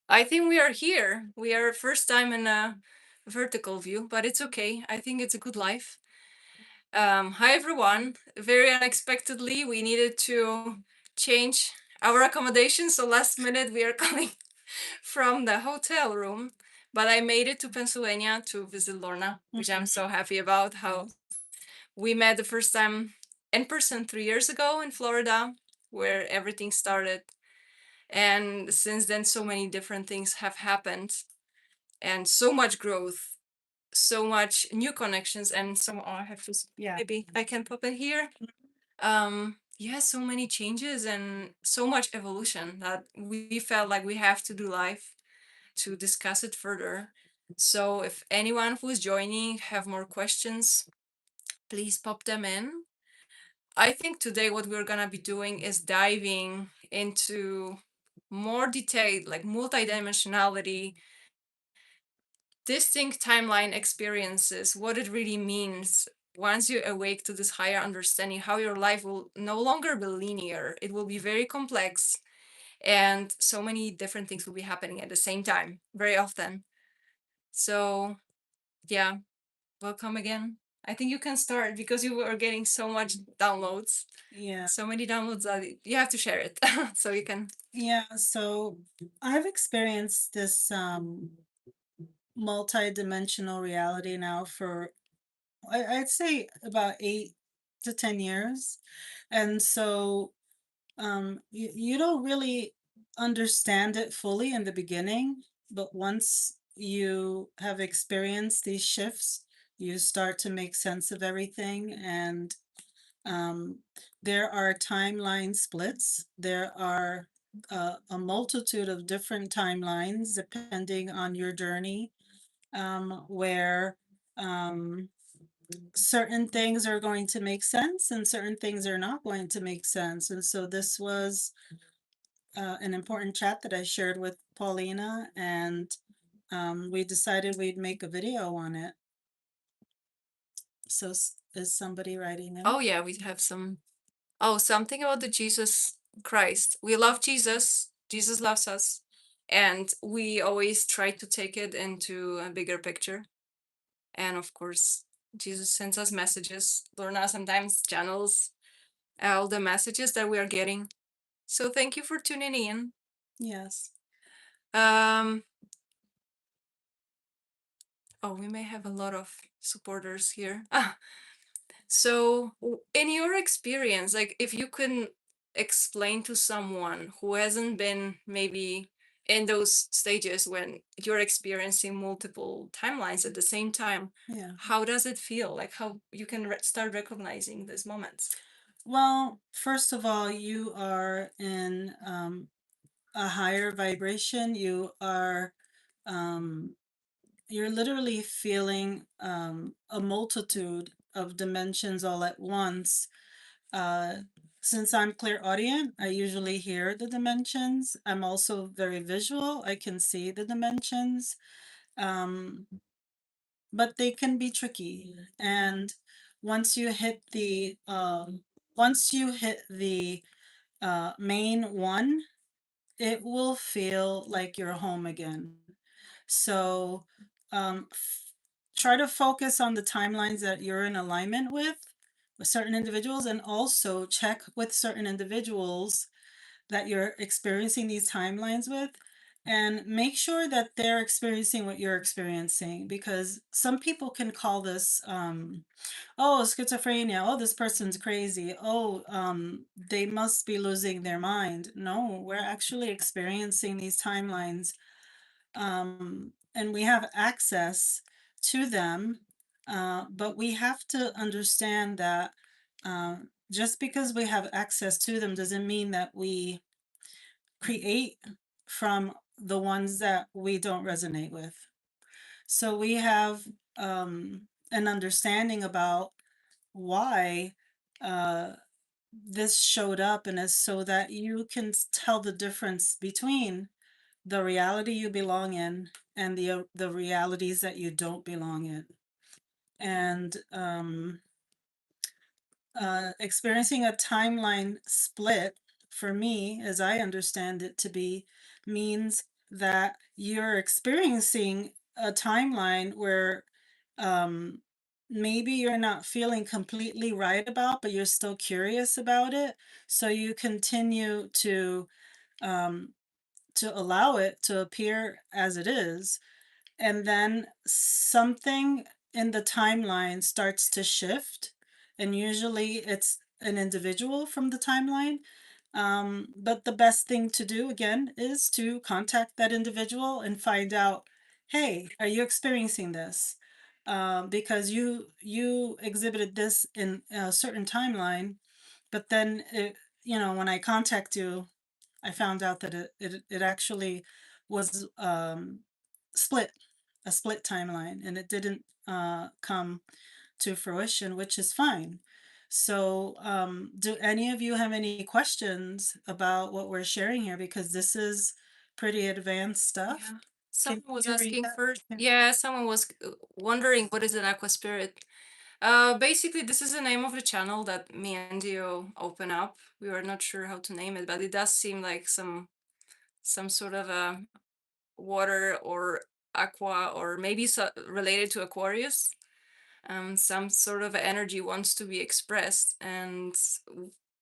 I think we are here. We are first time in a vertical view, but it's okay. I think it's a good life. Hi everyone. Very unexpectedly, we needed to change our accommodation, so last minute we are coming from the hotel room. But I made it to Pennsylvania to visit Lorna, which I'm so happy about. How we met the first time in person 3 years ago in Florida, where everything started. And since then, so many different things have happened and so much growth, so much new connections, and so I have to Yeah. maybe I can pop in here. Yeah, so many changes and so much evolution that we felt like we have to do live to discuss it further. So if anyone who's joining have more questions, please pop them in. I think today what we're gonna be doing is diving into more detailed, like multidimensionality, distinct timeline experiences, what it really means once you awake to this higher understanding, how your life will no longer be linear. It will be very complex, and so many different things will be happening at the same time, very often. So, yeah, welcome again. I think you can start because you are getting so much downloads, Yeah. so many downloads that you have to share it so you can. Yeah. So I've experienced this multi-dimensional reality now for I'd say about 8 to 10 years. And so you don't really understand it fully in the beginning, but once you have experienced these shifts, you start to make sense of everything. And Um, there are timeline splits. There are a multitude of different timelines depending on your journey, where um, certain things are going to make sense and certain things are not going to make sense. And so this was an important chat that I shared with Paulina, and we decided we'd make a video on it. So is somebody writing in? Oh, yeah, we have some. Oh, something about the Jesus Christ. We love Jesus. Jesus loves us. And we always try to take it into a bigger picture. And of course, Jesus sends us messages. Lorna sometimes channels all the messages that we are getting. So thank you for tuning in. Yes. Um, oh, we may have a lot of supporters here. So, in your experience, like if you can explain to someone who hasn't been maybe in those stages when you're experiencing multiple timelines at the same time, Yeah. how does it feel? Like how you can start recognizing these moments? Well, first of all, you are in a higher vibration. Um, you're literally feeling a multitude of dimensions all at once. Uh, since I'm clairaudient, I usually hear the dimensions. I'm also very visual. I can see the dimensions, um, but they can be tricky. And once you hit the main one, it will feel like you're home again. So try to focus on the timelines that you're in alignment with certain individuals, and also check with certain individuals that you're experiencing these timelines with, and make sure that they're experiencing what you're experiencing, because some people can call this oh, schizophrenia. Oh, this person's crazy. Oh, they must be losing their mind. No, we're actually experiencing these timelines, and we have access to them. But we have to understand that just because we have access to them doesn't mean that we create from the ones that we don't resonate with. So we have an understanding about why uh, this showed up, and is so that you can tell the difference between the reality you belong in and the realities that you don't belong in. And experiencing a timeline split, for me, as I understand it to be, means that you're experiencing a timeline where um, maybe you're not feeling completely right about, but you're still curious about it. So you continue um, to allow it to appear as it is, and then something in the timeline starts to shift, and usually it's an individual from the timeline. But the best thing to do again is to contact that individual and find out, hey, are you experiencing this? Because you exhibited this in a certain timeline, but then when I contact you, I found out that it actually was split, a split timeline, and it didn't come to fruition, which is fine. So, do any of you have any questions about what we're sharing here? Because this is pretty advanced stuff. Yeah. Can Someone was you asking recap? first. Yeah. Yeah, someone was wondering what is an aqua spirit. Basically, this is the name of the channel that me and Dio open up. We were not sure how to name it, but it does seem like some sort of a water or aqua, or maybe related to Aquarius. Some sort of energy wants to be expressed, and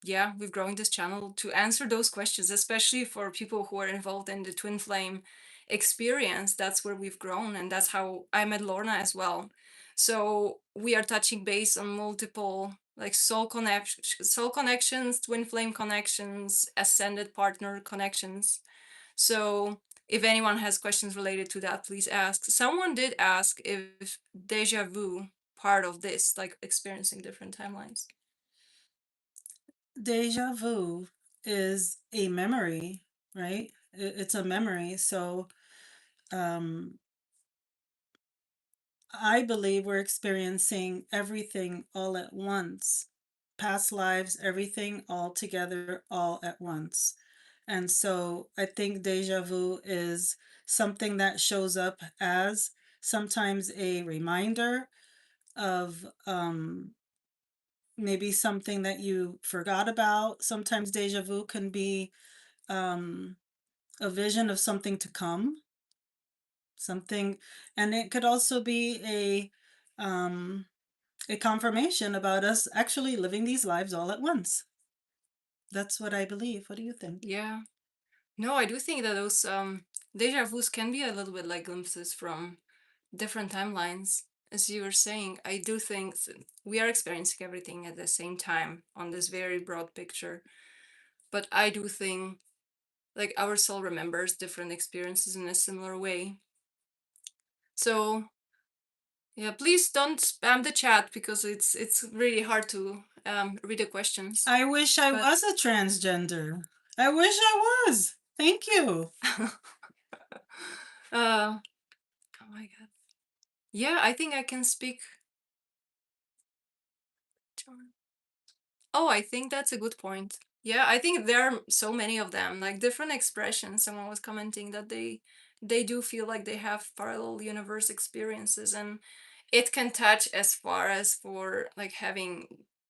yeah, we've grown this channel to answer those questions, especially for people who are involved in the twin flame experience. That's where we've grown, and that's how I met Lorna as well. So we are touching base on multiple like soul connections, twin flame connections, ascended partner connections. So if anyone has questions related to that, please ask. Someone did ask if deja vu part of this, like experiencing different timelines. Deja vu is a memory, right? It's a memory. So, um, I believe we're experiencing everything all at once. Past lives, everything all together, all at once. And so I think deja vu is something that shows up as sometimes a reminder of maybe something that you forgot about. Sometimes deja vu can be um, a vision of something to come, something, and it could also be a confirmation about us actually living these lives all at once. That's what I believe. What do you think? Yeah. No, I do think that those deja vus can be a little bit like glimpses from different timelines. As you were saying, I do think we are experiencing everything at the same time on this very broad picture. But I do think like our soul remembers different experiences in a similar way. So yeah, please don't spam the chat because it's really hard to read the questions. I wish I But was a transgender. I wish I was. Thank you. oh my god. Yeah, I think I can speak German. Oh, I think that's a good point. Yeah, I think there are so many of them, like different expressions. Someone was commenting that they do feel like they have parallel universe experiences, and it can touch as far as for like having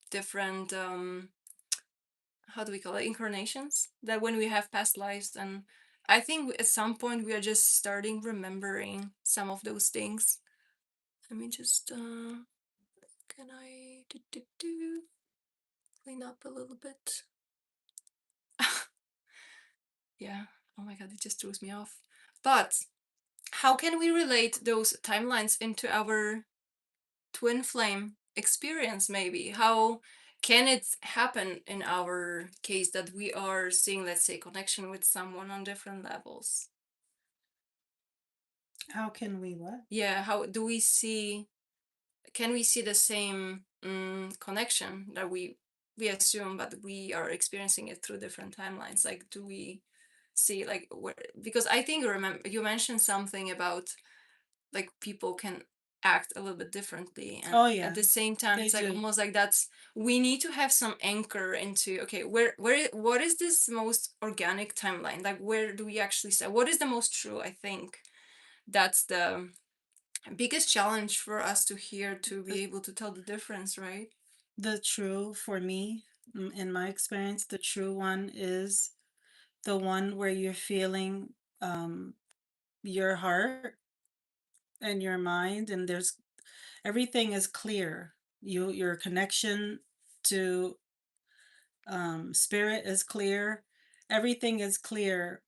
different how do we call it, incarnations, that when we have past lives. And I think at some point we are just starting remembering some of those things. Let me just can I clean up a little bit. Yeah, oh my god, it just throws me off. But how can we relate those timelines into our twin flame experience? Maybe how can it happen in our case that we are seeing, let's say, connection with someone on different levels? How can we what? Yeah, how do we see, can we see the same connection that we assume, but we are experiencing it through different timelines? Like, do we see like where, because I think remember you mentioned something about like people can act a little bit differently, and Oh at yeah, the same time they it's like do. almost like that's, we need to have some anchor into, okay, where what is this most organic timeline, like where do we actually say what is the most true? I think that's the biggest challenge for us to hear, to be The, able to tell the difference, right? the true for me, in my experience, the true one is the one where you're feeling your heart and your mind, and there's everything is clear. Your connection to spirit is clear. Everything is clear.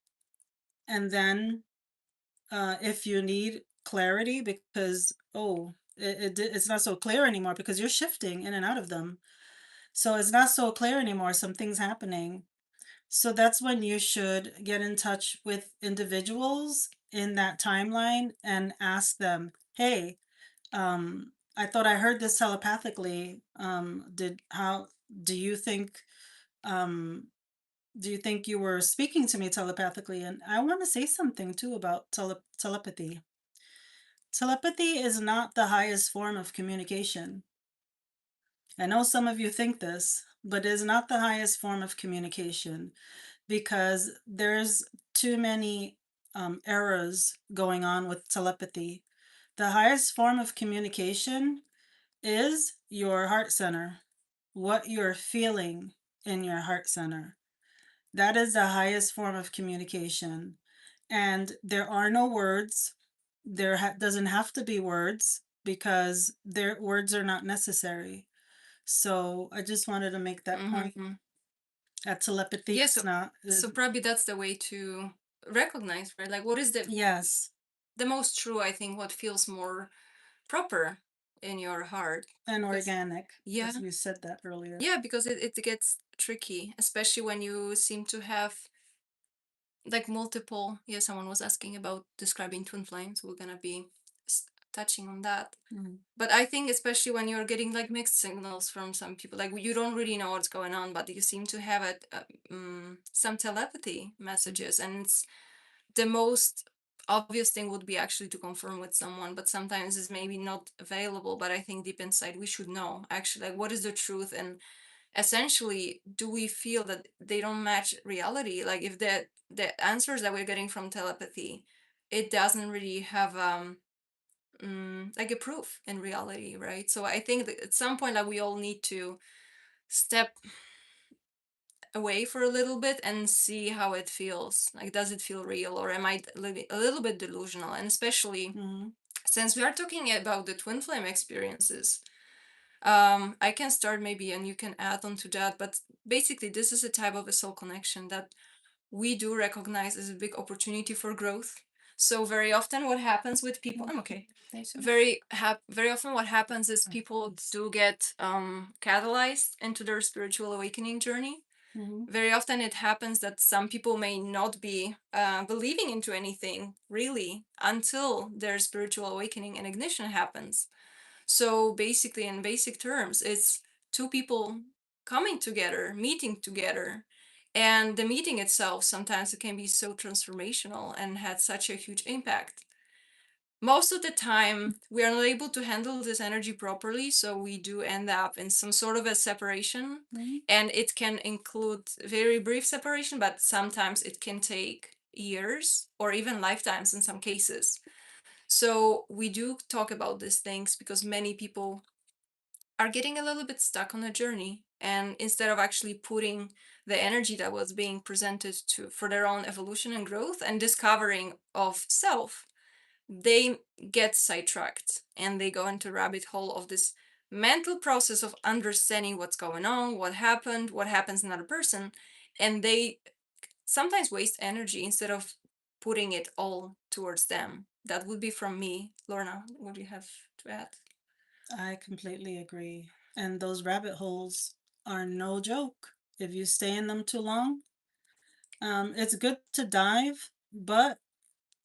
And then if you need clarity because it's not so clear anymore because you're shifting in and out of them, so it's not so clear anymore, something's happening. So that's when you should get in touch with individuals in that timeline and ask them, hey, I thought I heard this telepathically. Did how do you think um do you think you were speaking to me telepathically? And I want to say something too about telepathy. Telepathy is not the highest form of communication. I know some of you think this, but it is not the highest form of communication because there's too many errors going on with telepathy. The highest form of communication is your heart center, what you're feeling in your heart center. That is the highest form of communication. And there are no words. Doesn't have to be words because their words are not necessary. So I just wanted to make that point. Mm-hmm. That telepathy Yeah, is not so is probably that's the way to recognize, right? Like what is yes, the most true, I think, what feels more proper in your heart. and Because organic, yeah, as we said that earlier. yeah, because it gets tricky, especially when you seem to have like multiple. Yeah, someone was asking about describing twin flames. We're gonna be touching on that. Mhm. But I think especially when you're getting like mixed signals from some people, like you don't really know what's going on, but you seem to have some telepathy messages, and it's the most obvious thing would be actually to confirm with someone, but sometimes it's maybe not available. But I think deep inside we should know actually like what is the truth, and essentially do we feel that they don't match reality, like if the answers that we're getting from telepathy, it doesn't really have like a proof in reality, right? So I think that at some point like we all need to step away for a little bit and see how it feels, like does it feel real or am I a little bit delusional. And especially Mhm. since we are talking about the twin flame experiences, I can start maybe and you can add on to that, but basically this is a type of a soul connection that we do recognize as a big opportunity for growth. So very often what happens with people, I'm okay. Very often what happens is people do get catalyzed into their spiritual awakening journey. Mhm. Very often it happens that some people may not be believing into anything really until their spiritual awakening and ignition happens. So basically, in basic terms, it's two people coming together, meeting together. And the meeting itself, sometimes it can be so transformational and had such a huge impact. Most of the time, we are not able to handle this energy properly, so we do end up in some sort of a separation. Mhm. And it can include very brief separation, but sometimes it can take years or even lifetimes in some cases. So we do talk about these things because many people are getting a little bit stuck on a journey, and instead of actually putting the energy that was being presented to for their own evolution and growth and discovering of self, they get sidetracked and they go into rabbit hole of this mental process of understanding what's going on, what happened, what happens in another person, and they sometimes waste energy instead of putting it all towards them. That would be from me. Lorna, what do you have to add? I completely agree. And those rabbit holes are no joke. If you stay in them too long, it's good to dive, but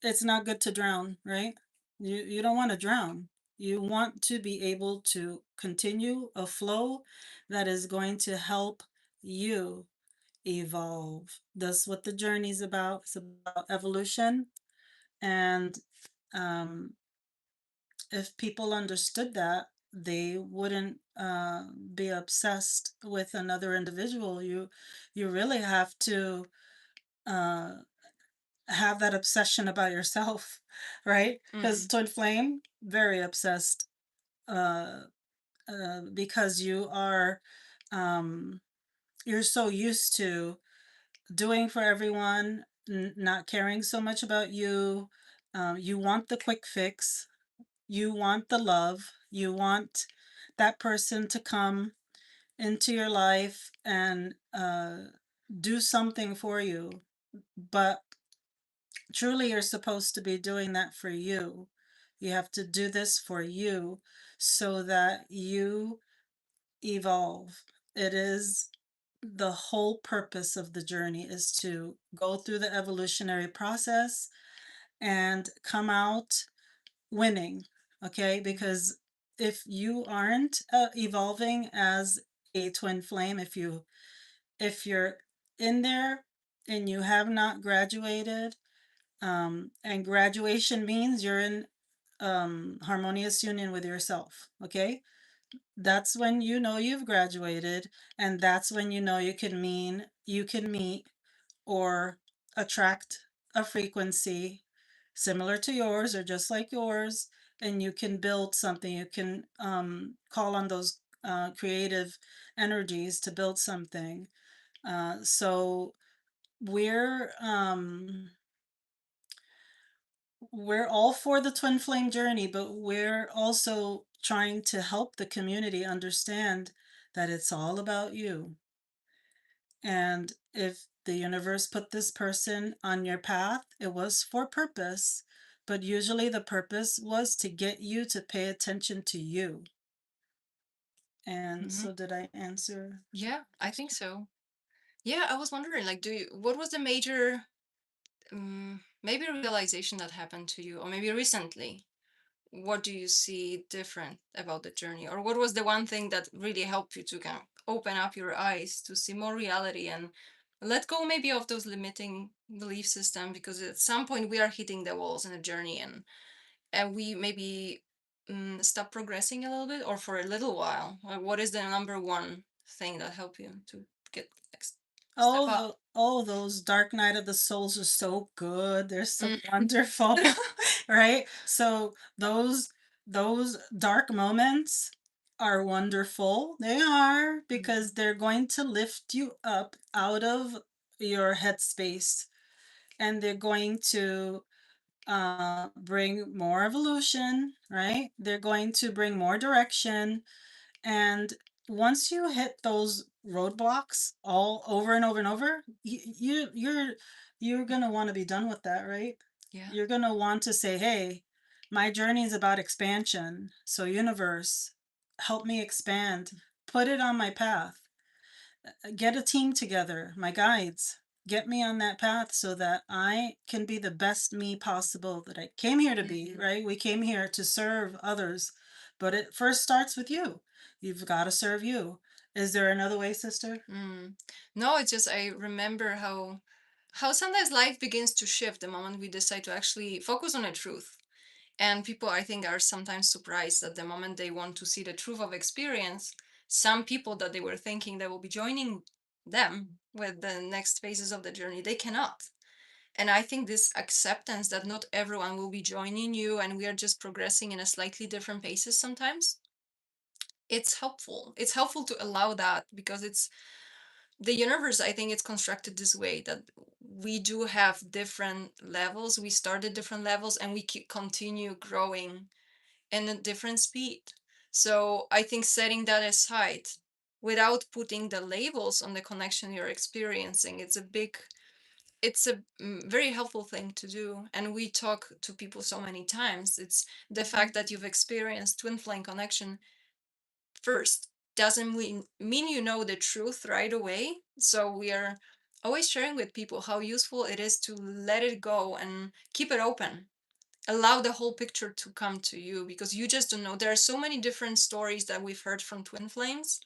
it's not good to drown, right? You don't want to drown. You want to be able to continue a flow that is going to help you evolve. That's what the journey is about. It's about evolution. And um, if people understood that, they wouldn't be obsessed with another individual. You really have to uh, have that obsession about yourself, right? Because Mm, twin flame, very obsessed, uh, because um, you're so used to doing for everyone, not caring so much about you, You want the quick fix, you want the love, you want that person to come into your life and do something for you. But truly, you're supposed to be doing that for you. You have to do this for you so that you evolve. It is the whole purpose of the journey is to go through the evolutionary process and come out winning. Okay, because if you aren't evolving as a twin flame, if you're in there and you have not graduated, and graduation means you're in harmonious union with yourself. Okay, that's when you know you've graduated, and that's when you know you can meet or attract a frequency similar to yours or just like yours, and you can build something. You can call on those creative energies to build something. So we're um, we're all for the twin flame journey, but we're also trying to help the community understand that it's all about you. And if the universe put this person on your path, it was for purpose, but usually the purpose was to get you to pay attention to you. And Hmm. so, did I answer Yeah, the I think question? so. Yeah, I was wondering, like, what was the major, maybe realization that happened to you, or maybe recently? What do you see different about the journey, or what was the one thing that really helped you to kind of open up your eyes to see more reality and let go maybe of those limiting belief system? Because at some point we are hitting the walls in a journey, and we maybe stop progressing a little bit, or for a little while. Like, what is the number one thing that helped you to get step Oh, up? those Dark Night of the Souls are so good. They're so Mm. wonderful, right? So those dark moments are wonderful. They are because they're going to lift you up out of your headspace, and they're going to bring more evolution, right? They're going to bring more direction, and once you hit those roadblocks all over and over and over, you're gonna want to be done with that, right? Yeah. You're gonna want to say, "Hey, my journey is about expansion. So universe, help me expand. Put it on my path. Get a team together, my guides. Get me on that path so that I can be the best me possible that I came here to be, Mhm. right? We came here to serve others, but it first starts with you. You've got to serve you. Is there another way, sister? Mm. No, it's just I remember how sometimes life begins to shift the moment we decide to actually focus on the truth. And people, I think, are sometimes surprised that the moment they want to see the truth of experience, some people that they were thinking that will be joining them with the next phases of the journey, they cannot. And I think this acceptance that not everyone will be joining you and we are just progressing in a slightly different paces sometimes, it's helpful. It's helpful to allow that because it's the universe. I think it's constructed this way that we do have different levels. We start at different levels and we keep continue growing in a different speed. So I think setting that aside without putting the labels on the connection you're experiencing, it's a very helpful thing to do. And we talk to people so many times. It's the fact that you've experienced twin flame connection first doesn't mean you know the truth right away. So we are always sharing with people how useful it is to let it go and keep it open, allow the whole picture to come to you, because you just don't know. There are so many different stories that we've heard from twin flames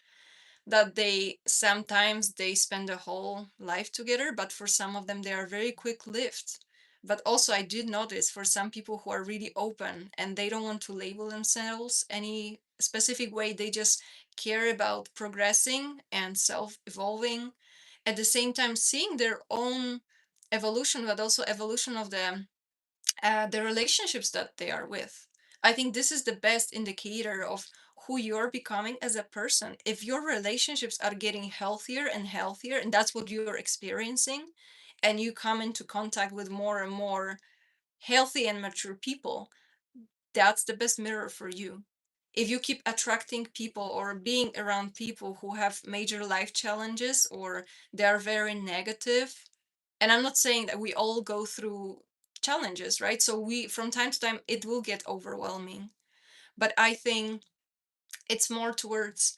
that they sometimes they spend a whole life together, but for some of them they are very quick lived. But also I did notice for some people who are really open and they don't want to label themselves any specific way, they just care about progressing and self evolving, at the same time seeing their own evolution, but also evolution of the relationships that they are with. I think this is the best indicator of who you're becoming as a person. If your relationships are getting healthier and healthier, and that's what you're experiencing, and you come into contact with more and more healthy and mature people, that's the best mirror for you. If you keep attracting people or being around people who have major life challenges or they are very negative, and I'm not saying that we all go through challenges, right? So we, from time to time, it will get overwhelming. But I think it's more towards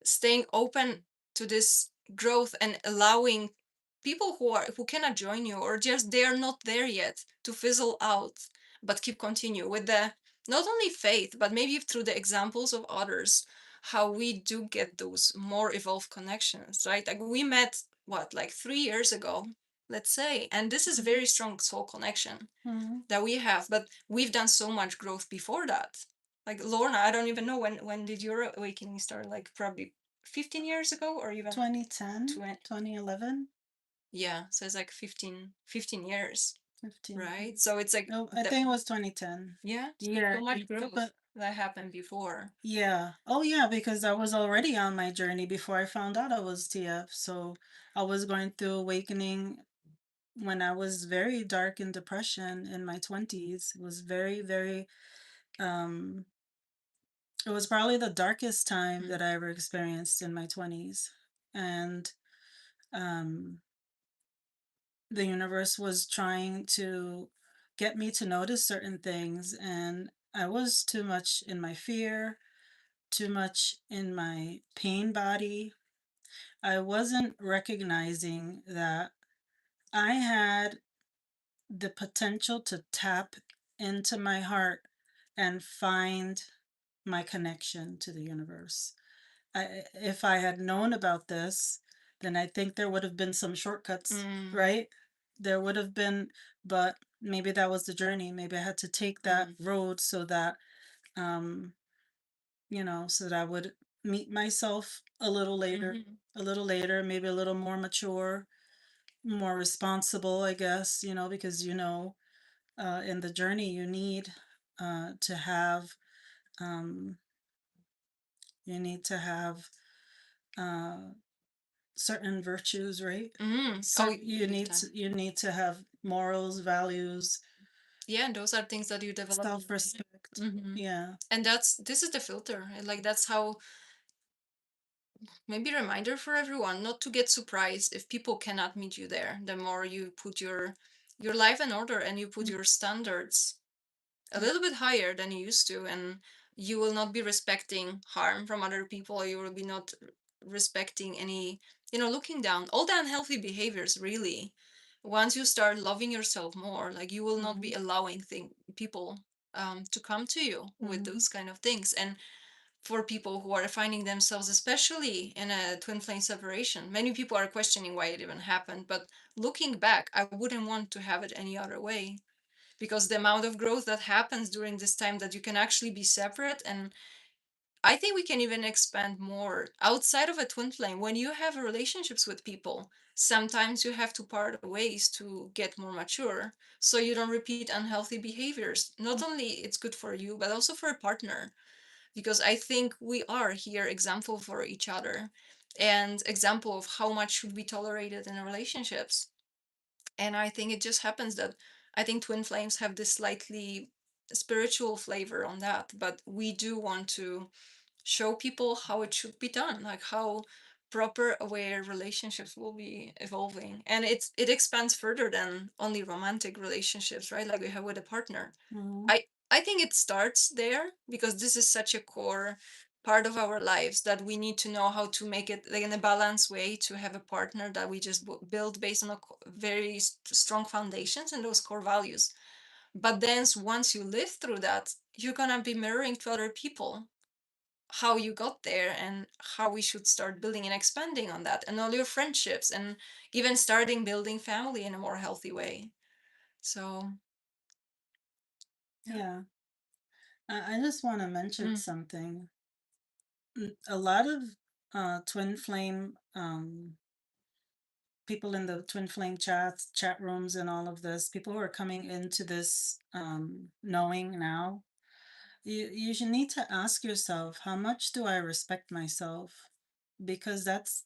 staying open to this growth and allowing people who cannot join you or just they are not there yet to fizzle out, but keep continue with the not only faith but maybe through the examples of others, how we do get those more evolved connections, right? Like we met what, like 3 years ago, let's say, and this is a very strong soul connection Mm-hmm. that we have, but we've done so much growth before that. Like Lorna, I don't even know when did your awakening start, like probably 15 years ago or even 2010, 20. 2011, Yeah, so it's like 15 years, 15. right? So it's like No, I the, think it was 2010. yeah, so there's Yeah, so much growth but that happened before. yeah. Oh, yeah, because I was already on my journey before I found out I was TF. So I was going through awakening when I was very dark in depression in my 20s. It was very, very, um, it was probably the darkest time Mm. that I ever experienced in my 20s. And um, the universe was trying to get me to notice certain things. And I was too much in my fear, too much in my pain body. I wasn't recognizing that I had the potential to tap into my heart and find my connection to the universe. If I had known about this, then I think there would have been some shortcuts, Mm. right? There would have been, but maybe that was the journey. Maybe I had to take that Mm. road so that, um, so that I would meet myself Mm-hmm. a little later, maybe a little more mature, more responsible, I guess, because in the journey you need to have um, you need to have uh, certain virtues, right? Mm. Oh, Certain big time. you need to have morals, values, Yeah, and those are things that you develop in life. self-respect. Mm-hmm. Yeah. And this is the filter. And like that's how, maybe reminder for everyone not to get surprised if people cannot meet you there. The more you put your life in order and you put Mm, your standards a yeah. little bit higher than you used to, and you will not be respecting harm from other people, you will be not respecting any, looking down, all the unhealthy behaviors really. Once you start loving yourself more, like you will not be Mhm, allowing people to come to you with mhm, those kind of things. And for people who are finding themselves, especially in a twin flame separation, many people are questioning why it even happened. But looking back, I wouldn't want to have it any other way, because the amount of growth that happens during this time, that you can actually be separate. And I think we can even expand more outside of a twin flame. When you have relationships with people, sometimes you have to part ways to get more mature, so you don't repeat unhealthy behaviors. Not only it's good for you, but also for a partner, because I think we are here example for each other, and example of how much should be tolerated in relationships. And I think it just happens that I think twin flames have this slightly spiritual flavor on that, but we do want to show people how it should be done, like how proper aware relationships will be evolving. And it expands further than only romantic relationships, right? Like we have with a partner. mhm, I think it starts there because this is such a core part of our lives that we need to know how to make it like in a balanced way, to have a partner that we just build based on a very strong foundations and those core values. But then once you live through that, you're gonna be mirroring to other people how you got there and how we should start building and expanding on that, and all your friendships, and even starting building family in a more healthy way. So yeah. yeah. I just want to mention Mm. something. A lot of twin flame people in the twin flame chats, chat rooms, and all of this, people who are coming into this knowing now, you should need to ask yourself, how much do I respect myself? Because that's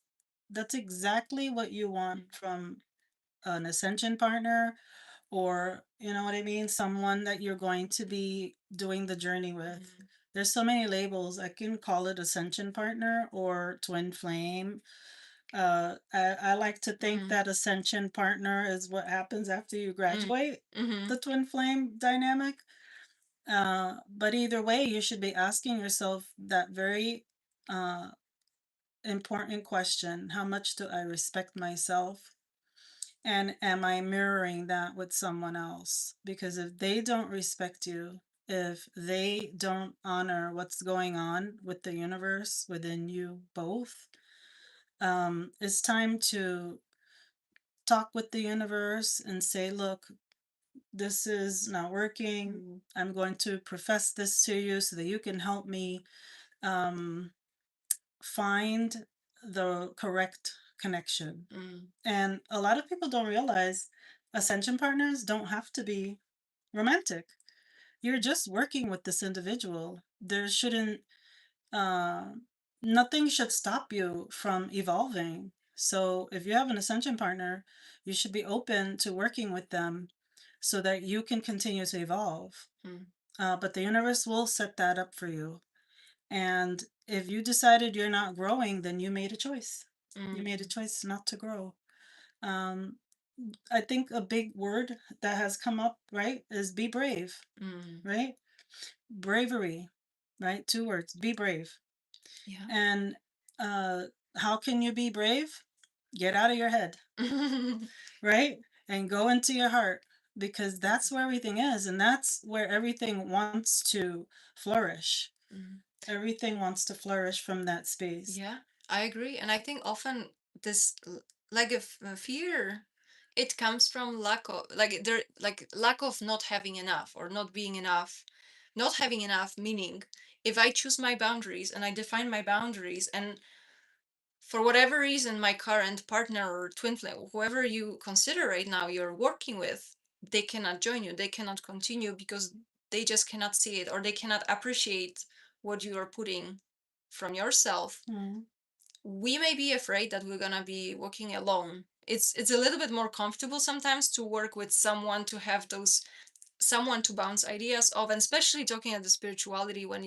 exactly what you want Mm. from an ascension partner or you know what I mean, someone that you're going to be doing the journey with. There's so many labels. I can call it ascension partner or twin flame. I like to think that ascension partner is what happens after you graduate the twin flame dynamic. But either way, you should be asking yourself that very uh, important question: how much do I respect myself? And am I mirroring that with someone else? Because if they don't respect you, if they don't honor what's going on with the universe within you both, it's time to talk with the universe and say, look, this is not working. I'm going to profess this to you so that you can help me um, find the correct connection. And a lot of people don't realize ascension partners don't have to be romantic. You're just working with this individual. There shouldn't, uh, nothing should stop you from evolving. So if you have an ascension partner, you should be open to working with them so that you can continue to evolve. But the universe will set that up for you. And if you decided you're not growing, then you made a choice. You made a choice not to grow. Um, I think a big word that has come up, right, is be brave, right? Bravery, right? Two words, be brave. Yeah. And uh, how can you be brave? Get out of your head, right? And go into your heart because that's where everything is. And that's where everything wants to flourish. Everything wants to flourish from that space. Yeah, I agree. And I think often this like if fear, it comes from lack of like lack of not having enough or not being enough. Not having enough meaning if I choose my boundaries and I define my boundaries and for whatever reason my current partner or twin flame, whoever you consider right now you're working with, they cannot join you, they cannot continue because they just cannot see it or they cannot appreciate what you are putting from yourself. Mm. We may be afraid that we're gonna be walking alone. It's a little bit more comfortable sometimes to work with someone, to have those someone to bounce ideas off, and especially talking about the spirituality when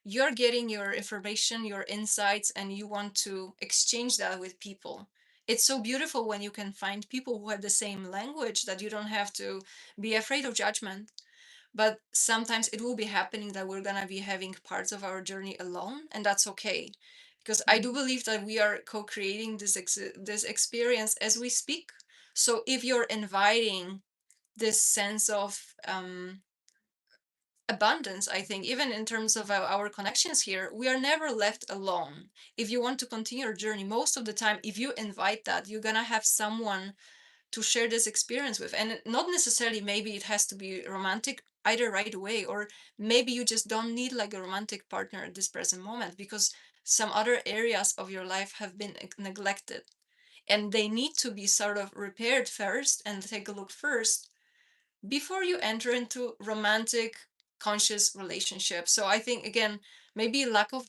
you're getting your information, your insights, and you want to exchange that with people. It's so beautiful when you can find people who have the same language that you don't have to be afraid of judgment. But sometimes it will be happening that we're gonna be having parts of our journey alone, and that's okay. Because I do believe that we are co-creating this experience as we speak. So if you're inviting this sense of abundance, I think, even in terms of our connections here, we are never left alone. If you want to continue your journey, most of the time, if you invite that, you're gonna have someone to share this experience with. And not necessarily maybe it has to be romantic either right away, or maybe you just don't need like a romantic partner at this present moment because some other areas of your life have been neglected and they need to be sort of repaired first and take a look first before you enter into romantic conscious relationship. So I think again, maybe lack of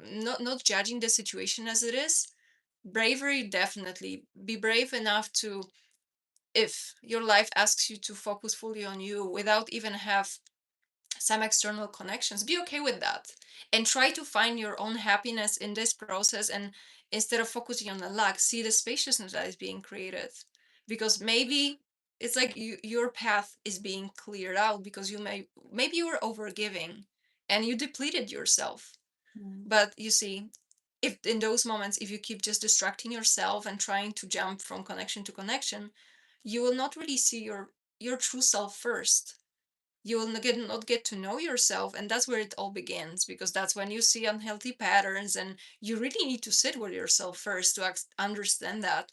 not judging the situation as it is. Bravery, definitely be brave enough to, if your life asks you to focus fully on you without even have some external connections, be okay with that and try to find your own happiness in this process. And instead of focusing on the lack, see the spaciousness that is being created, because maybe it's like your path is being cleared out because maybe you were overgiving and you depleted yourself. Mm. But you see, if in those moments, if you keep just distracting yourself and trying to jump from connection to connection, you will not really see your true self first. You will not get to know yourself, and that's where it all begins, because that's when you see unhealthy patterns, and you really need to sit with yourself first to understand that.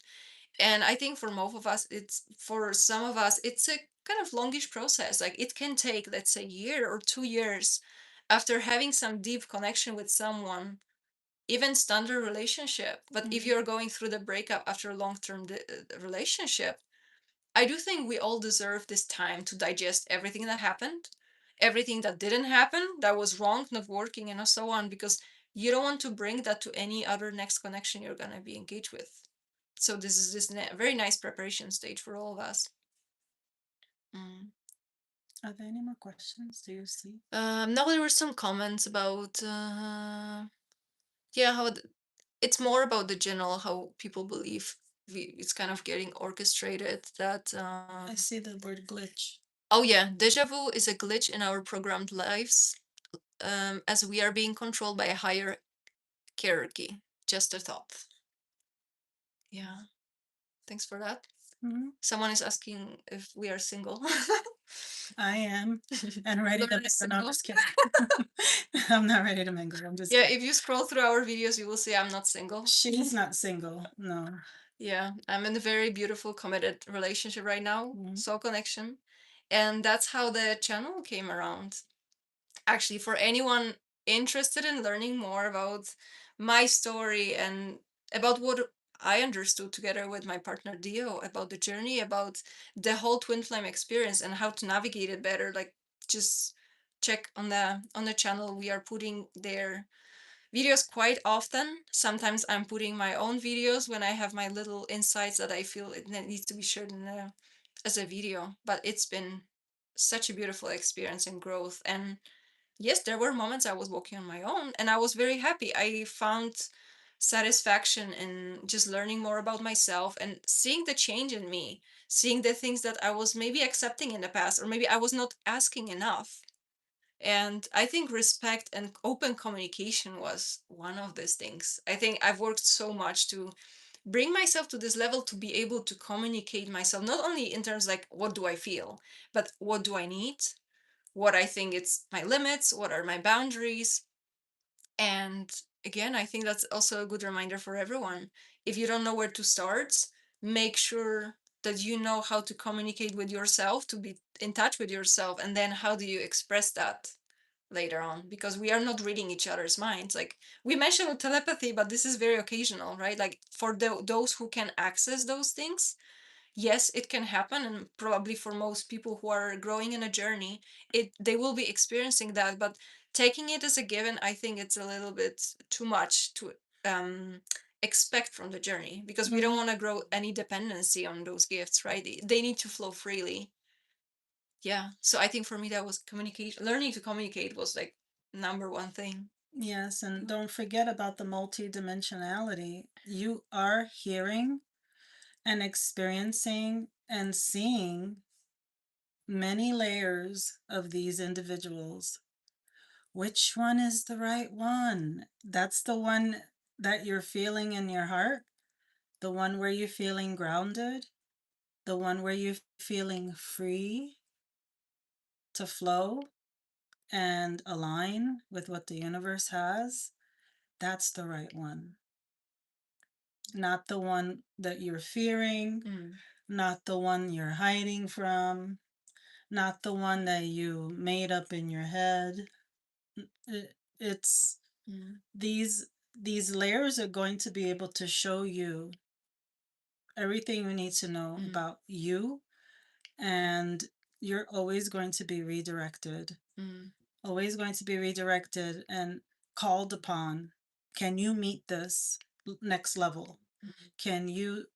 And I think for most of us, it's for some of us it's a kind of longish process. Like it can take, let's say, a year or 2 years after having some deep connection with someone, even standard relationship. But if Mm. you're going through the breakup after a long-term relationship, I do think we all deserve this time to digest everything that happened, everything that didn't happen, that was wrong, not working, and so on, because you don't want to bring that to any other next connection you're going to be engaged with. So this is this very nice preparation stage for all of us. Mm. Are there any more questions? Do you see? No, there were some comments about yeah, it's more about the general how people believe it's kind of getting orchestrated that I see the word glitch. oh yeah, deja vu is a glitch in our programmed lives, as we are being controlled by a higher hierarchy. Just a thought. Yeah, thanks for that. Mhm. Someone is asking if we are single. I am, and ready to Lorna is mingle. No, I'm single. just kidding. I'm not ready to mingle. I'm just Yeah, kidding. if you scroll through our videos, you will see I'm not single. She's not single. No. Yeah, I'm in a very beautiful, committed relationship right now, Mhm. soul connection. And that's how the channel came around. Actually, for anyone interested in learning more about my story and about what I understood together with my partner Dio about the journey, about the whole twin flame experience and how to navigate it better, like just check on the channel. We are putting there videos quite often. Sometimes I'm putting my own videos when I have my little insights that I feel it needs to be shared as a video. But it's been such a beautiful experience and growth. And yes, there were moments I was walking on my own and I was very happy. I found satisfaction in just learning more about myself and seeing the change in me, seeing the things that I was maybe accepting in the past, or maybe I was not asking enough. And I think respect and open communication was one of these things. I think I've worked so much to bring myself to this level to be able to communicate myself, not only in terms like what do I feel, but what do I need, what I think it's my limits, what are my boundaries. And again, I think that's also a good reminder for everyone. If you don't know where to start, make sure that you know how to communicate with yourself, to be in touch with yourself, and then how do you express that later on, because we are not reading each other's minds. Like we mentioned telepathy, but this is very occasional, right? Like for those who can access those things, yes, it can happen, and probably for most people who are growing in a journey, they will be experiencing that. But taking it as a given, I think it's a little bit too much to um expect from the journey, because we don't Mhm. want to grow any dependency on those gifts, right? They need to flow freely. Yeah, so I think for me that was communication, learning to communicate was like number one thing. Yes, and don't forget about the multidimensionality. You are hearing and experiencing and seeing many layers of these individuals. Which one is the right one? That's the one that you're feeling in your heart, the one where you're feeling grounded, the one where you're feeling free to flow and align with what the universe has. That's the right one. Not the one that you're fearing, not the one you're hiding from, not the one that you made up in your head. It's these these layers are going to be able to show you everything you need to know about you, and you're always going to be redirected. Always going to be redirected and called upon. Can you meet this next level? Can you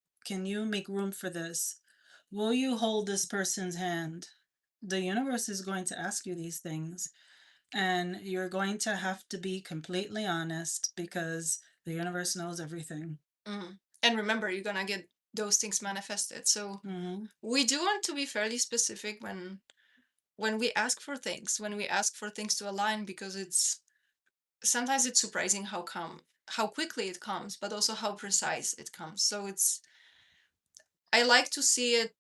make room for this? Will you hold this person's hand? The universe is going to ask you these things, and you're going to have to be completely honest because the universe knows everything. And remember, you're gonna get those things manifested. So we do want to be fairly specific when we ask for things, when we ask for things to align, because it's sometimes it's surprising how quickly it comes, but also how precise it comes. So it's I like to see it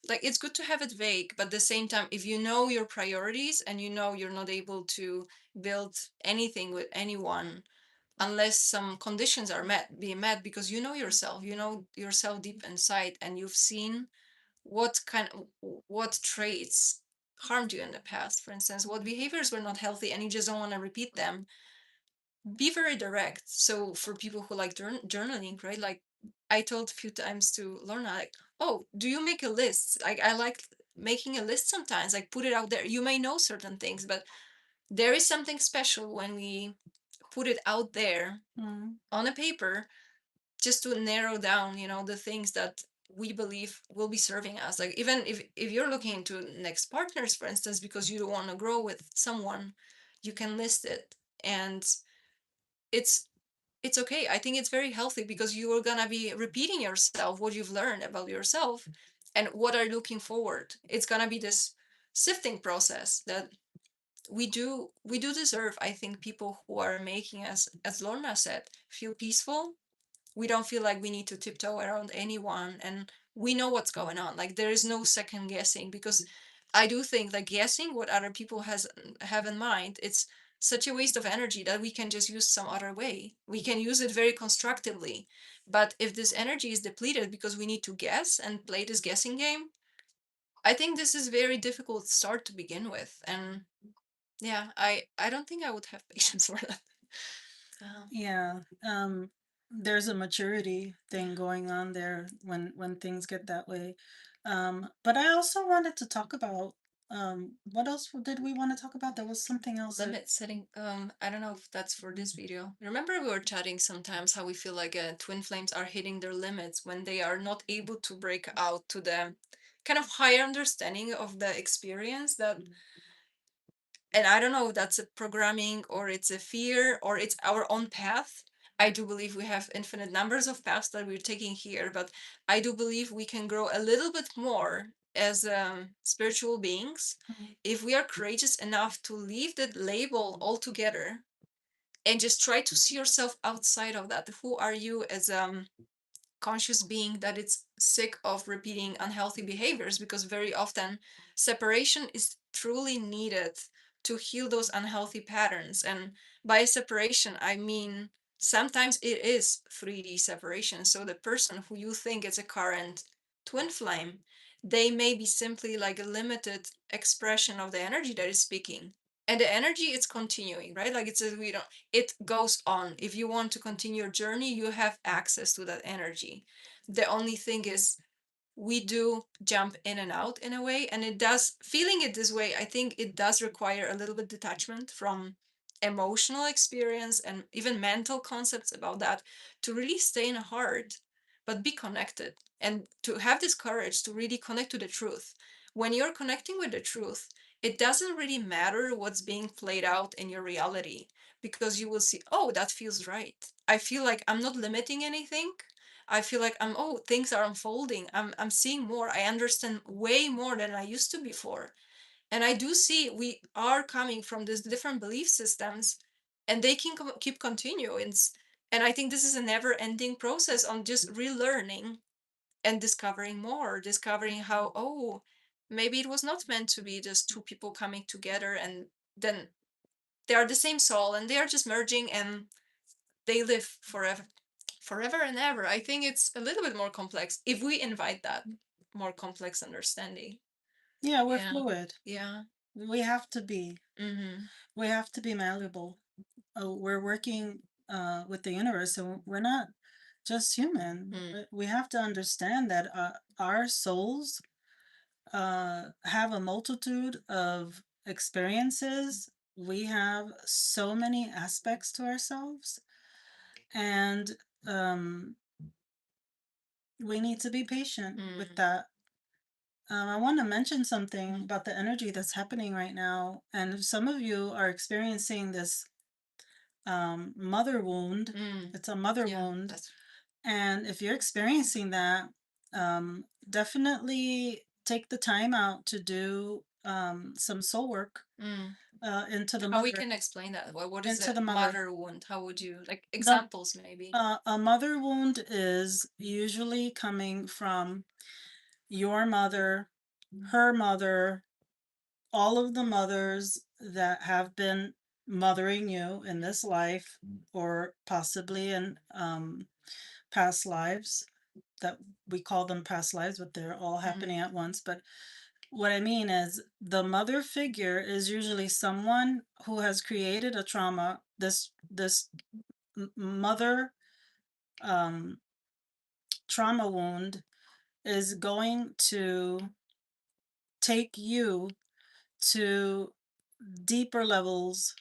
like it's good to have it vague, but at the same time, if you know your priorities and you know you're not able to build anything with anyone unless some conditions are being met, because you know yourself deep inside, and you've seen what traits harmed you in the past, for instance, what behaviors were not healthy, and you just don't want to repeat them. Be very direct. So for people who like journaling, right, like I told a few times to Lorna, like, oh, do you make a list? Like I like making a list sometimes, like put it out there. You may know certain things, but there is something special when we put it out there on a paper, just to narrow down, the things that we believe will be serving us. Like even if you're looking into next partners, for instance, because you want to grow with someone, you can list it, and it's it's okay. I think it's very healthy because you are gonna be repeating yourself what you've learned about yourself and what are you looking forward. It's gonna be this sifting process that we do deserve. I think people who are making us, as Lorna said, feel peaceful. We don't feel like we need to tiptoe around anyone, and we know what's going on. Like there is no second guessing, because I do think like guessing what other people has have in mind, it's such a waste of energy that we can just use some other way. We can use it very constructively. But if this energy is depleted because we need to guess and play this guessing game, I think this is very difficult start to begin with. And yeah, I don't think I would have patience for that. Yeah, there's a maturity thing going on there when things get that way. But I also wanted to talk about what else did we want to talk about? There was something else that Limit setting. I don't know if that's for this video. Remember we were chatting sometimes how we feel like twin flames are hitting their limits when they are not able to break out to the kind of higher understanding of the experience that, and I don't know if that's a programming or it's a fear or it's our own path. I do believe we have infinite numbers of paths that we're taking here, but I do believe we can grow a little bit more as spiritual beings if we are courageous enough to leave that label altogether and just try to see yourself outside of that. Who are you as conscious being that it's sick of repeating unhealthy behaviors? Because very often separation is truly needed to heal those unhealthy patterns. And by separation, I mean sometimes it is 3D separation. So the person who you think is a current twin flame, they may be simply like a limited expression of the energy that is speaking. And the energy is continuing, right? Like it's a, we don't, it goes on. If you want to continue your journey, you have access to that energy. The only thing is we do jump in and out in a way, and it does, feeling it this way, I think it does require a little bit detachment from emotional experience and even mental concepts about that to really stay in the heart but be connected, and to have this courage to really connect to the truth. When you're connecting with the truth, it doesn't really matter what's being played out in your reality, because you will see, oh, that feels right. I feel like I'm not limiting anything. I feel like oh, things are unfolding. I'm seeing more. I understand way more than I used to before. And I do see we are coming from these different belief systems, and they can keep continuing. And I think this is a never ending process on just relearning and discovering more, discovering how, oh, maybe it was not meant to be just two people coming together and then they are the same soul and they are just merging and they live forever and ever. I think it's a little bit more complex if we invite that more complex understanding. yeah, we're Yeah. fluid. Yeah. We have to be. Mm-hmm. We have to be malleable. We're working with the universe, so we're not just human. Mm. We have to understand that our souls have a multitude of experiences. We have so many aspects to ourselves, and um, we need to be patient with Mm. that. I want to mention something about the energy that's happening right now, and some of you are experiencing this mother wound. Mm. It's a mother Yeah, wound, that's and if you're experiencing that, definitely take the time out to do some soul work mm. into the How we mother, can explain that? What is into a the mother. mother wound? How would you like The examples maybe? a mother wound is usually coming from your mother, her mother, all of the mothers that have been mothering you in this life or possibly in past lives, that we call them past lives, but they're all happening Mm. at once. But what I mean is the mother figure is usually someone who has created a trauma. This mother um, trauma wound is going to take you to deeper levels.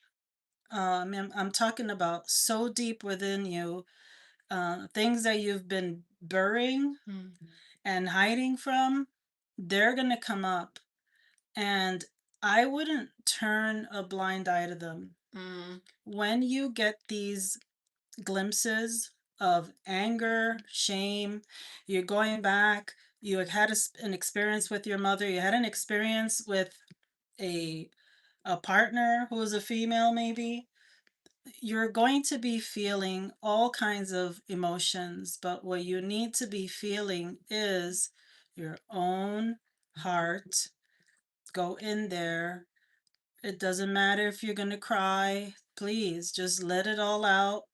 I'm talking about so deep within you, things that you've been burying, Mm. and hiding from, they're going to come up. And I wouldn't turn a blind eye to them. Mm. When you get these glimpses of anger, shame, you're going back, you had an experience with your mother, you had an experience with a a partner who is a female maybe, you're going to be feeling all kinds of emotions, but what you need to be feeling is your own heart. Go in there. It doesn't matter if you're going to cry. Please just let it all out.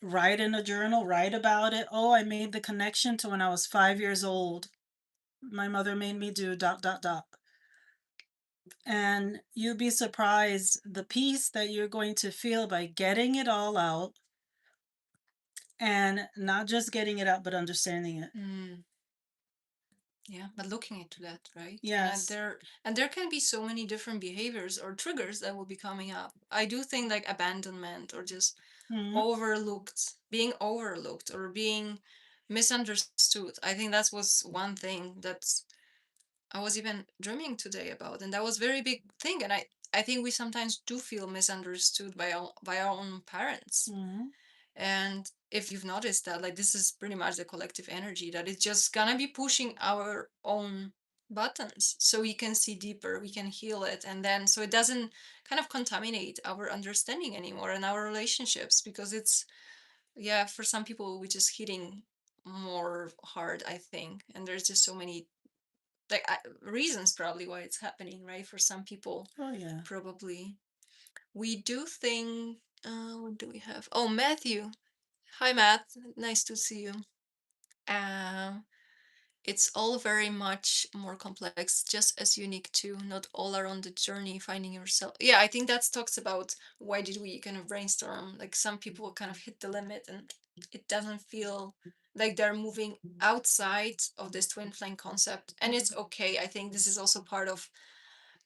Write in a journal, write about it. Oh, I made the connection to when I was 5 years old. My mother made me do dot, dot, dot. And you'd be surprised the peace that you're going to feel by getting it all out, and not just getting it out, but understanding it. Mm. Yeah, but looking into that, right? Yes. And there can be so many different behaviors or triggers that will be coming up. I do think like abandonment or just Mhm. overlooked, being overlooked or being misunderstood. I think that was one thing that I was even dreaming today about, and that was very big thing. And I think we sometimes do feel misunderstood by our own parents. Mhm. And if you've noticed that, like this is pretty much the collective energy that is just gonna be pushing our own buttons so we can see deeper, we can heal it, and then so it doesn't kind of contaminate our understanding anymore and our relationships because it's yeah, for some people we just hitting more hard, I think. And there's just so many like reasons probably why it's happening, right? For some people, Oh yeah. probably. We do think what do we have? Oh, Matthew. Hi, Matt. Nice to see you. Uh, it's all very much more complex, just as unique too. Not all are on the journey finding yourself. Yeah, I think that talks about why did we kind of brainstorm. Like some people kind of hit the limit and it doesn't feel like they're moving outside of this twin flame concept. And it's okay. I think this is also part of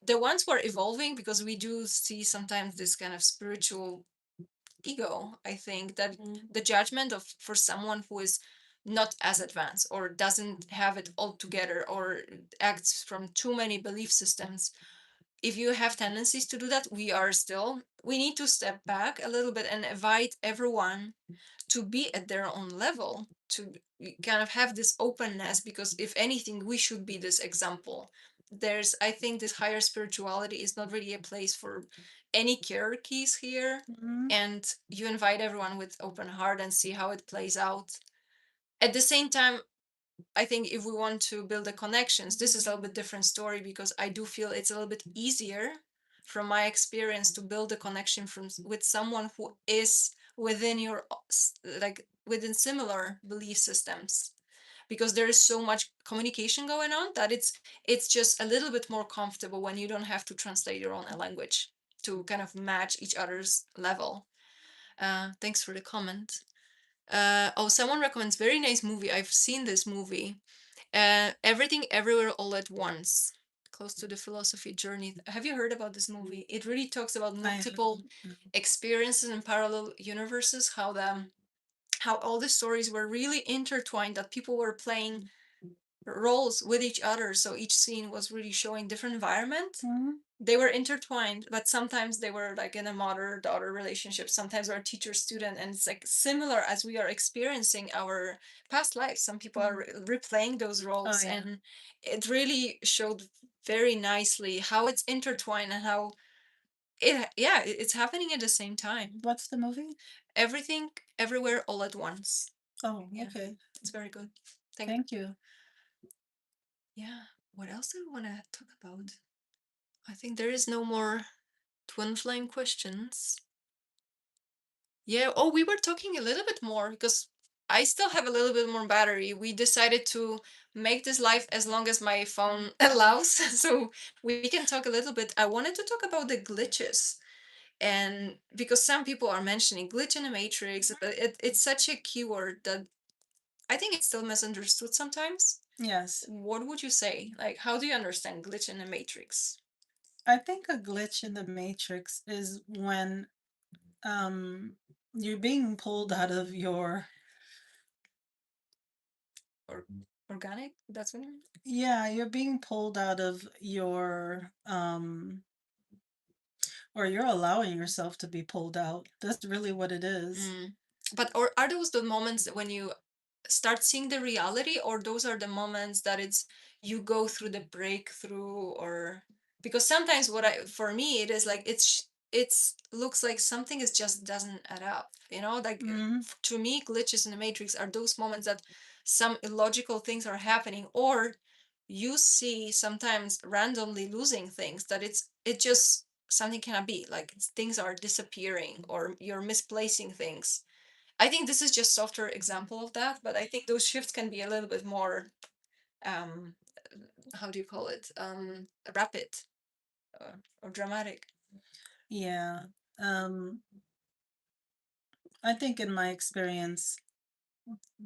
the ones who are evolving because we do see sometimes this kind of spiritual ego. I think that Mhm. the judgment of for someone who is not as advanced or doesn't have it all together or acts from too many belief systems, if you have tendencies to do that, we need to step back a little bit and invite everyone to be at their own level, to kind of have this openness, because if anything we should be this example. There's I think this higher spirituality is not really a place for any hierarchies here, Mhm. and you invite everyone with open heart and see how it plays out. At the same time, I think if we want to build the connections, this is a little bit different story because I do feel it's a little bit easier from my experience to build a connection with someone who is within your like within similar belief systems, because there is so much communication going on that it's just a little bit more comfortable when you don't have to translate your own language to kind of match each other's level. Thanks for the comment. Oh, someone recommends very nice movie. I've seen this movie. Everything Everywhere All at Once. Close to the philosophy journey. Have you heard about this movie? It really talks about I multiple experiences in parallel universes. How all the stories were really intertwined. That people were playing roles with each other. So each scene was really showing different environment. Mhm. They were intertwined, but sometimes they were like in a mother-daughter relationship. Sometimes they are teacher-student, and it's like similar as we are experiencing our past lives. Some people are replaying those Oh roles, yeah. and it really showed very nicely how it's intertwined and how it's happening at the same time. What's the movie? Everything, everywhere, all at once. Oh, Yeah, okay. it's very good. Thank Thank you. Yeah. What else do we want to talk about? I think there is no more twin flame questions. Yeah. Oh, we were talking a little bit more because I still have a little bit more battery. We decided to make this live as long as my phone allows. So we can talk a little bit. I wanted to talk about the glitches. And because some people are mentioning glitch in the matrix, but it's such a keyword that I think it's still misunderstood sometimes. Yes. What would you say? Like, how do you understand glitch in the matrix? I think a glitch in the matrix is when um you're being pulled out of your Or organic. That's what. Yeah, you're being pulled out of your or you're allowing yourself to be pulled out. That's really what it is. Mm. But or are those the moments when you start seeing the reality, or those are the moments that it's you go through the breakthrough? Or because sometimes what I for me it is like it's looks like something is just doesn't add up, like Mm, to me glitches in the matrix are those moments that some illogical things are happening, or you see sometimes randomly losing things that it just something cannot be like things are disappearing or you're misplacing things. I think this is just softer example of that, but I think those shifts can be a little bit more um how do you call it? Rapid, uh, or dramatic. yeah. Um, I think in my experience,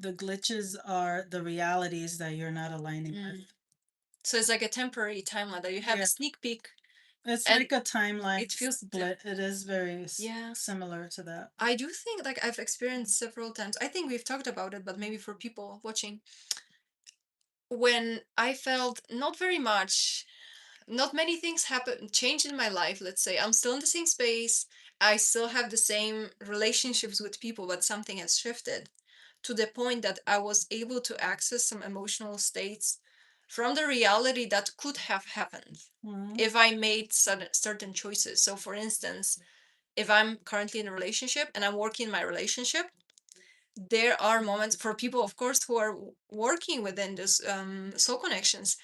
the glitches are the realities that you're not aligning with. Mm. So it's like a temporary timeline that you have a Yeah, sneak peek it's and like a timeline it feels split. It is very yeah. similar to that. I do think like I've experienced several times. I think we've talked about it, but maybe for people watching, when I felt not very much, not many things happen change in my life. Let's say I'm still in the same space, I still have the same relationships with people, but something has shifted to the point that I was able to access some emotional states from the reality that could have happened Mhm. if I made certain choices. So for instance, if I'm currently in a relationship and I'm working my relationship, there are moments for people, of course, who are working within this soul connections.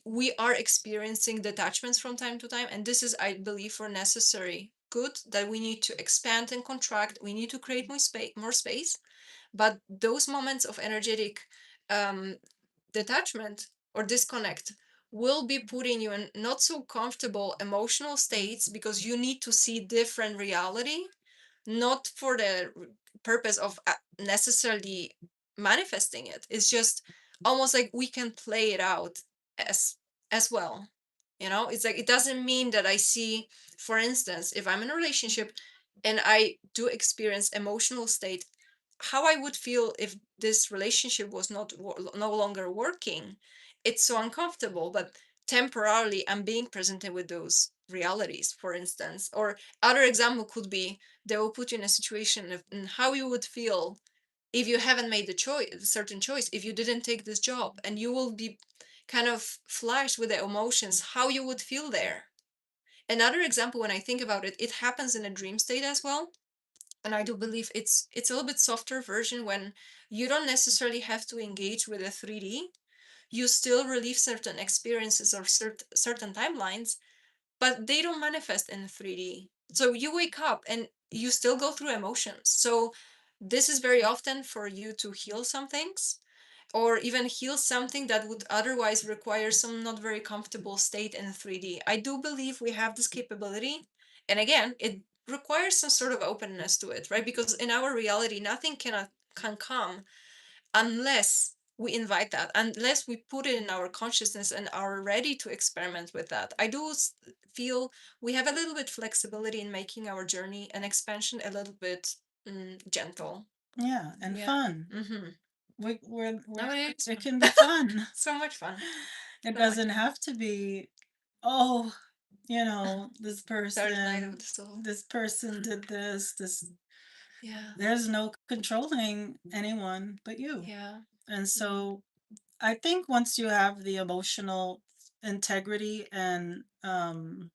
We are experiencing detachments from time to time, and this is, I believe, for necessary good that we need to expand and contract. We need to create more space. But those moments of energetic um, detachment or disconnect will be putting you in not so comfortable emotional states because you need to see different reality, not for the purpose of necessarily manifesting it. It's just almost like we can play it out as as well. It's like it doesn't mean that I see, for instance, if I'm in a relationship and I do experience emotional state, how I would feel if this relationship was no longer working. It's so uncomfortable, but temporarily I'm being presented with those realities, for instance. Or other example could be they will put you in a situation of how you would feel if you haven't made the choice, a certain choice, if you didn't take this job, and you will be kind of flashed with the emotions, how you would feel there. Another example, when I think about it, it happens in a dream state as well. And I do believe it's a little bit softer version when you don't necessarily have to engage with a 3D. You still relive certain experiences or certain timelines, but they don't manifest in 3D. So you wake up and you still go through emotions. So this is very often for you to heal some things or even heal something that would otherwise require some not very comfortable state in 3D. I do believe we have this capability. And again, it requires some sort of openness to it, right? Because in our reality, nothing can come unless we invite that, unless we put it in our consciousness and are ready to experiment with that. I do feel we have a little bit flexibility in making our journey and expansion a little bit gentle. Yeah, and Yeah. fun. Mm-hmm. We're No, it is it fun. can be fun. So much fun. It So much doesn't fun. have to be, oh, Third night of the soul. this person did this. Yeah. There's no controlling anyone but you. Yeah. And Mm. so I think once you have the emotional integrity and Mm.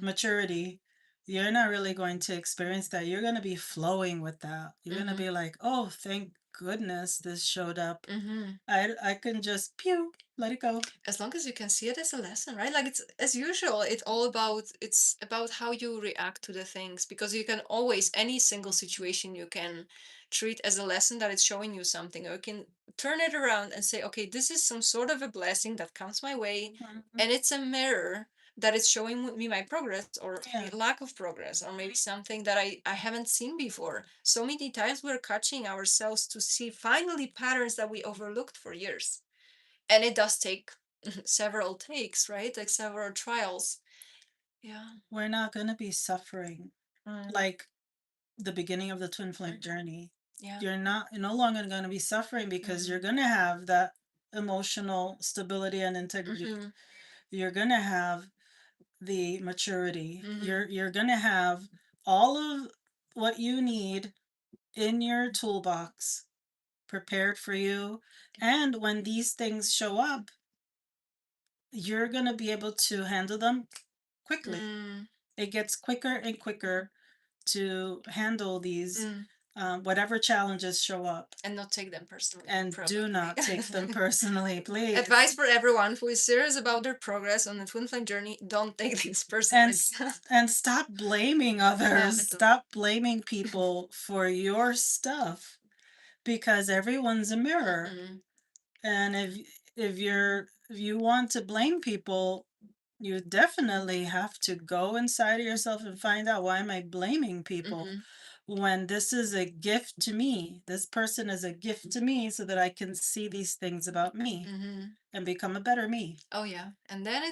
maturity, you're not really going to experience that. You're going to be flowing with that. You're going to Mm-hmm. be like, oh, thank goodness this showed up. Mm-hmm. I can just pew, let it go. As long as you can see it as a lesson, right? Like it's as usual, it's about how you react to the things, because you can always, any single situation you can treat as a lesson that it's showing you something, or you can turn it around and say, okay, this is some sort of a blessing that comes my way, Mhm. and it's a mirror that is showing me my progress or Yeah, lack of progress, or maybe something that I haven't seen before. So many times we're catching ourselves to see finally patterns that we overlooked for years, and it does take several takes, right? Like several trials. Yeah. we're not going to be suffering Mm. like the beginning of the twin flame Mhm. journey. Yeah. You're no longer going to be suffering because you're Mm. going to have that emotional stability and integrity. Mm-hmm. You're gonna have the maturity. Mm-hmm. You're gonna have all of what you need in your toolbox prepared for you. And when these things show up, you're gonna be able to handle them quickly. Mm. It gets quicker and quicker to handle these Mm. whatever challenges show up. And not take them personally. And do probably. not take them personally, please. Advice for everyone who is serious about their progress on the twin flame journey: don't take things personally. And stop blaming others. don't. Stop blaming people for your stuff, because everyone's a mirror. Mm-mm. And if you want to blame people, you definitely have to go inside of yourself and find out, why am I blaming people when this is a gift to me? This person is a gift to me so that I can see these things about me Mm-hmm. and become a better me. Oh yeah, and then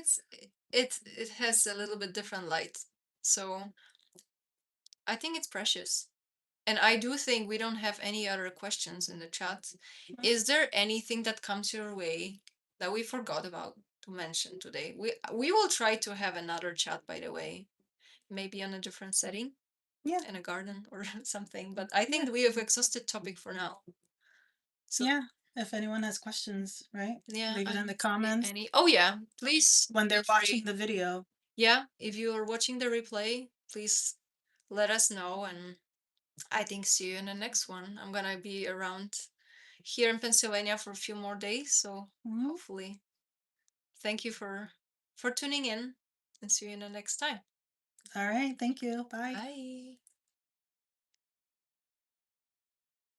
it has a little bit different light. So I think it's precious. And I do think we don't have any other questions in the chat. Is there anything that comes your way that we forgot about to mention today? We will try to have another chat, by the way, maybe on a different setting, Yeah. in a garden or something. But I think Yeah. we have exhausted topic for now. So Yeah. If anyone has questions, right? yeah, Leave it I in the don't see comments any. Oh yeah, please when they're feel watching free. the video. Yeah, if you are watching the replay, please let us know, and I think see you in the next one. I'm gonna be around here in Pennsylvania for a few more days, so Mhm. hopefully. Thank you for tuning in, and see you in the next time. All right. Thank you. Bye. Bye.